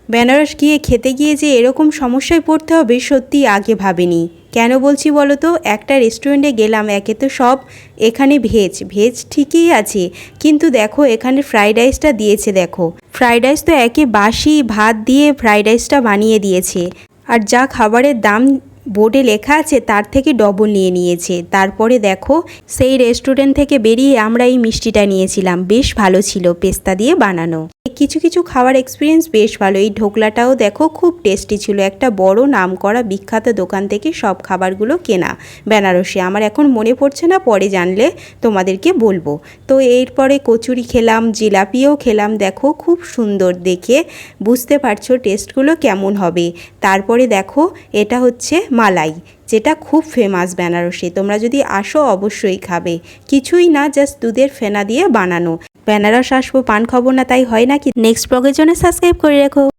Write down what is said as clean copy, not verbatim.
বেনারস গিয়ে খেতে গিয়ে যে এরকম সমস্যায় পড়তে হবে সত্যি আগে ভাবিনি। কেন বলছি বলো তো, একটা রেস্টুরেন্টে গেলাম, একে তো সব এখানে ভেজ ঠিকই আছে, কিন্তু দেখো এখানে ফ্রাইড রাইসটা দিয়েছে, দেখো ফ্রাইড রাইস তো একে বাসি ভাত দিয়ে ফ্রাইড রাইসটা বানিয়ে দিয়েছে, আর যা খাবারের দাম বোর্ডে লেখা আছে তার থেকে ডবল নিয়ে নিয়েছে। তারপরে দেখো সেই রেস্টুরেন্ট থেকে বেরিয়ে আমরা এই মিষ্টিটা নিয়েছিলাম, বেশ ভালো ছিল, পেস্তা দিয়ে বানানো। কিছু কিছু খাওয়ার এক্সপিরিয়েন্স বেশ ভালো। এই ঢোকলাটাও দেখো খুব টেস্টি ছিল, একটা বড় নামকরা বিখ্যাত দোকান থেকে সব খাবারগুলো কেনা বেনারসে। আমার এখন মনে পড়ছে না, পরে জানলে তোমাদেরকে বলবো। তো এরপরে কচুরি খেলাম, জিলাপিও খেলাম, দেখো খুব সুন্দর, দেখে বুঝতে পারছো টেস্টগুলো কেমন হবে। তারপরে দেখো এটা হচ্ছে মালাই, যেটা খুব ফেমাস বেনারসে, তোমরা যদি আসো অবশ্যই খাবে। কিছুই না, জাস্ট দুধের ফেনা দিয়ে বানানো। বেনারস আসবো পান খাবো না তাই হয় নাকি? নেক্সট ব্লগের জন্য সাবস্ক্রাইব করে রেখো।